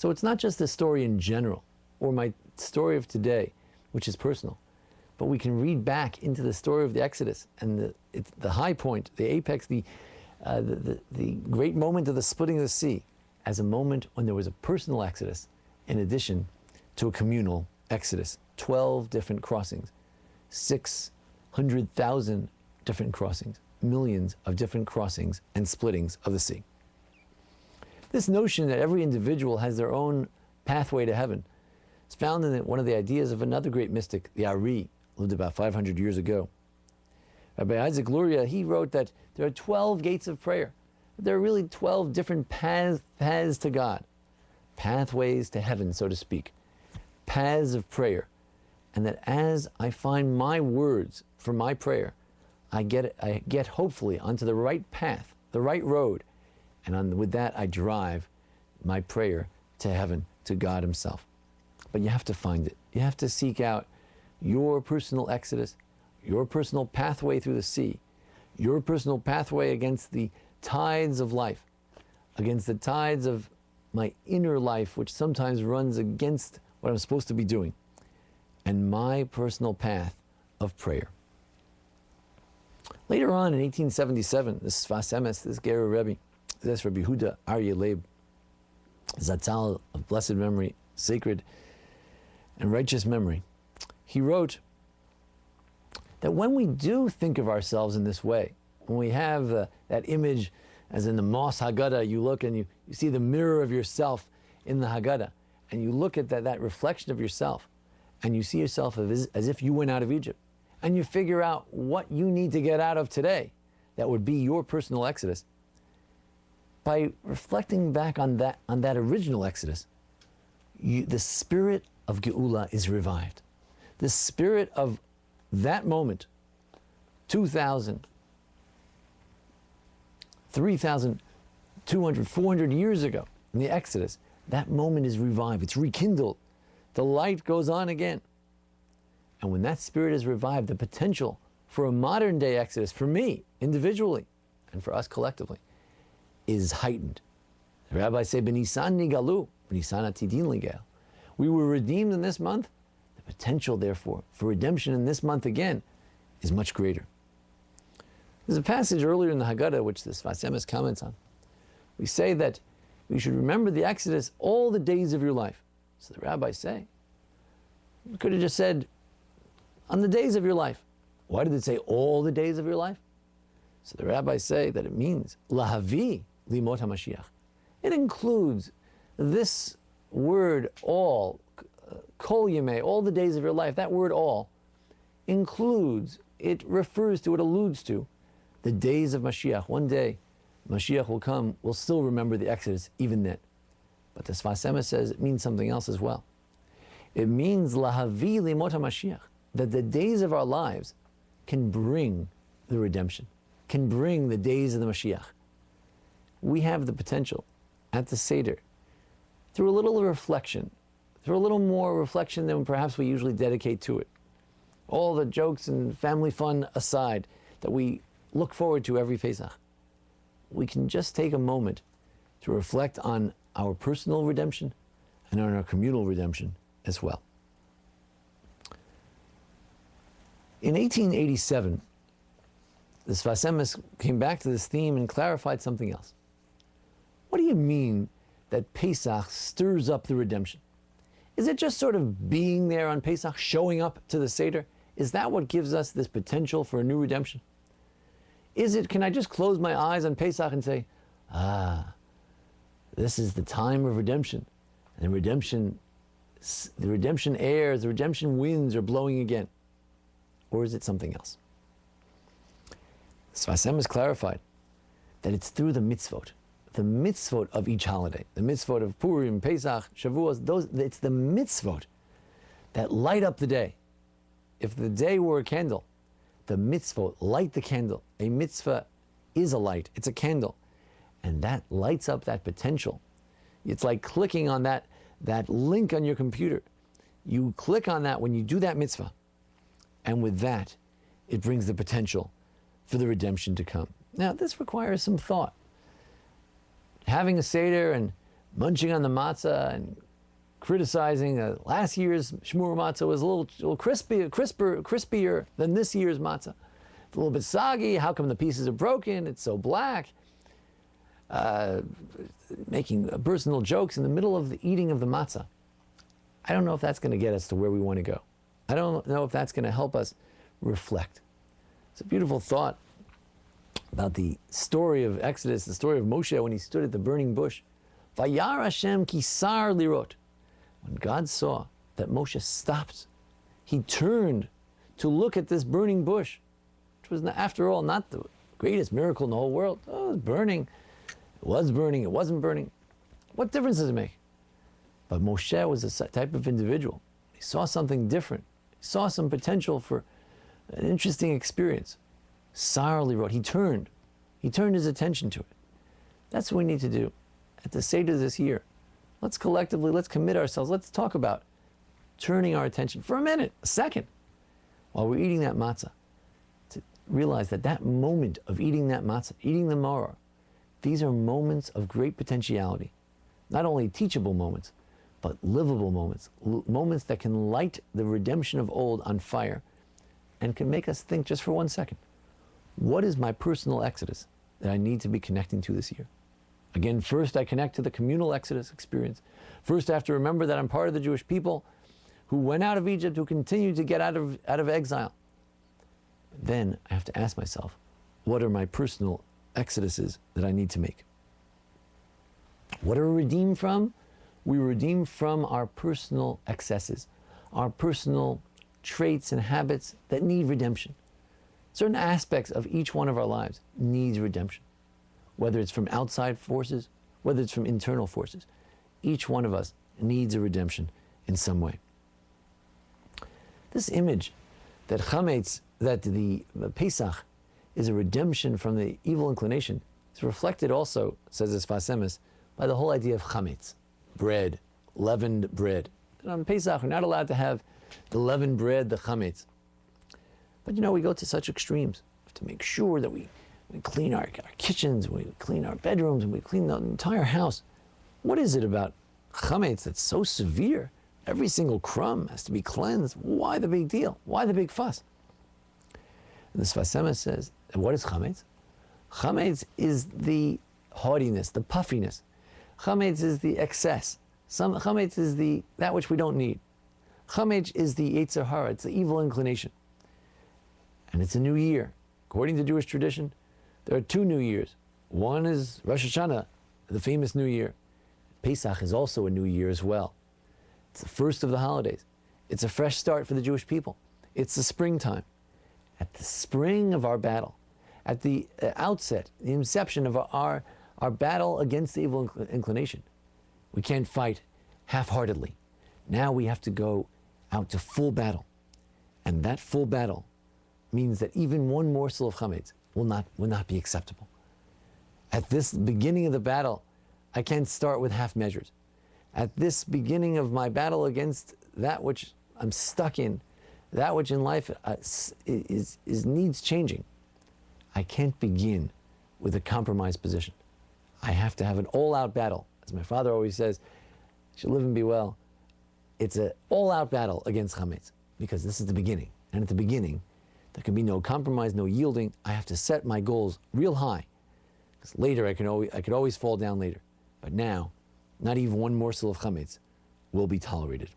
So it's not just the story in general, or my story of today, which is personal, but we can read back into the story of the Exodus and the high point, the apex, the great moment of the splitting of the sea, as a moment when there was a personal Exodus in addition to a communal Exodus. 12 different crossings, 600,000 different crossings, millions of different crossings and splittings of the sea. This notion that every individual has their own pathway to heaven is found in one of the ideas of another great mystic, the Ari, lived about 500 years ago. Rabbi Isaac Luria, he wrote that there are 12 gates of prayer. There are really 12 different paths to God, pathways to heaven, so to speak, paths of prayer. And that as I find my words for my prayer, I get hopefully onto the right path, the right road, and with that I drive my prayer to heaven, to God Himself. But you have to find it. You have to seek out your personal exodus, your personal pathway through the sea, your personal pathway against the tides of life, against the tides of my inner life, which sometimes runs against what I'm supposed to be doing, and my personal path of prayer. Later on in 1877, this Sfas Emes, this Ger Rebbe, this Rabbi Huda Aryeh Leib, Zatzal of blessed memory, sacred and righteous memory, he wrote that when we do think of ourselves in this way, when we have that image, as in the Mos Haggadah, you look and you see the mirror of yourself in the Haggadah, and you look at that reflection of yourself, and you see yourself as if you went out of Egypt, and you figure out what you need to get out of today, that would be your personal exodus. By reflecting back on that original exodus, the spirit of Geula is revived. The spirit of that moment, 2,000, 3,200, 400 years ago, in the Exodus, that moment is revived, it's rekindled. The light goes on again. And when that spirit is revived, the potential for a modern day Exodus, for me, individually, and for us collectively, is heightened. The rabbis say, B'Nisan nigalu, B'Nisan atidin ligel. We were redeemed in this month. The potential, therefore, for redemption in this month again is much greater. There's a passage earlier in the Haggadah, which this Sfas Emes comments on. We say that we should remember the Exodus all the days of your life. So the rabbis say, you could have just said, on the days of your life. Why did it say all the days of your life? So the rabbis say that it means lahavi limot HaMashiach. It includes this word all, kol yemei, all the days of your life. That word all includes, it refers to, it alludes to the days of Mashiach. One day Mashiach will come, we'll still remember the Exodus even then. But the Sfas Emes says it means something else as well. It means lahavi limot HaMashiach, that the days of our lives can bring the redemption, can bring the days of the Mashiach. We have the potential at the Seder, through a little reflection, through a little more reflection than perhaps we usually dedicate to it. All the jokes and family fun aside that we look forward to every Pesach, we can just take a moment to reflect on our personal redemption and on our communal redemption as well. In 1887, the Sfas Emes came back to this theme and clarified something else. What do you mean that Pesach stirs up the redemption? Is it just sort of being there on Pesach, showing up to the Seder? Is that what gives us this potential for a new redemption? Is it, can I just close my eyes on Pesach and say, this is the time of redemption, and the redemption airs, the redemption winds are blowing again? Or is it something else? Sfas Emes clarified that it's through the mitzvot of each holiday, the mitzvot of Purim, Pesach, Shavuos, it's the mitzvot that light up the day. If the day were a candle, the mitzvot light the candle. A mitzvah is a light, it's a candle. And that lights up that potential. It's like clicking on that link on your computer. You click on that when you do that mitzvah. And with that, it brings the potential for the redemption to come. Now, this requires some thought. Having a Seder and munching on the matzah and criticizing last year's shmur matzah was a little crispier than this year's matzah. It's a little bit soggy. How come the pieces are broken? It's so black. Making personal jokes in the middle of the eating of the matzah. I don't know if that's going to get us to where we want to go. I don't know if that's going to help us reflect. It's a beautiful thought about the story of Exodus, the story of Moshe when he stood at the burning bush. Vayar Hashem kisar lirot. When God saw that Moshe stopped, he turned to look at this burning bush, which was, after all, not the greatest miracle in the whole world. Oh, it was burning. It was burning. It wasn't burning. What difference does it make? But Moshe was a type of individual. He saw something different. He saw some potential for an interesting experience. Sarli wrote, he turned his attention to it. That's what we need to do at the Seder this year. Let's collectively, let's commit ourselves, let's talk about turning our attention for a minute, a second, while we're eating that matzah, to realize that that moment of eating that matzah, eating the maror, these are moments of great potentiality. Not only teachable moments, but livable moments, moments that can light the redemption of old on fire and can make us think just for 1 second, what is my personal exodus that I need to be connecting to this year? Again, first I connect to the communal exodus experience. First I have to remember that I'm part of the Jewish people who went out of Egypt, who continue to get out of exile. Then I have to ask myself, what are my personal exoduses that I need to make? What are we redeemed from? We redeem from our personal excesses, our personal traits and habits that need redemption. Certain aspects of each one of our lives needs redemption. Whether it's from outside forces, whether it's from internal forces. Each one of us needs a redemption in some way. This image that chametz, that the Pesach is a redemption from the evil inclination, is reflected also, says the Sfas Emes, by the whole idea of chametz, bread, leavened bread. And on Pesach, we're not allowed to have the leavened bread, the chametz. But you know, we go to such extremes. We have to make sure that we clean our kitchens, we clean our bedrooms, and we clean the entire house. What is it about chametz that's so severe? Every single crumb has to be cleansed. Why the big deal? Why the big fuss? And the Sfas Emes says, what is chametz? Chametz is the haughtiness, the puffiness. Chametz is the excess. Chametz is that which we don't need. Chametz is the Yetzer Hara, it's the evil inclination. And it's a new year. According to Jewish tradition, there are 2 new years. One is Rosh Hashanah, the famous new year. Pesach is also a new year as well. It's the first of the holidays. It's a fresh start for the Jewish people. It's the springtime. At the spring of our battle, at the outset, the inception of our battle against the evil inclination, we can't fight half-heartedly. Now we have to go out to full battle. And that full battle means that even one morsel of chametz will not be acceptable. At this beginning of the battle, I can't start with half measures. At this beginning of my battle against that which I'm stuck in, that which in life needs changing, I can't begin with a compromised position. I have to have an all-out battle. As my father always says, you should live and be well. It's an all-out battle against chametz, because this is the beginning. And at the beginning, there can be no compromise, no yielding. I have to set my goals real high. Because later I could always fall down later. But now, not even one morsel of chametz will be tolerated.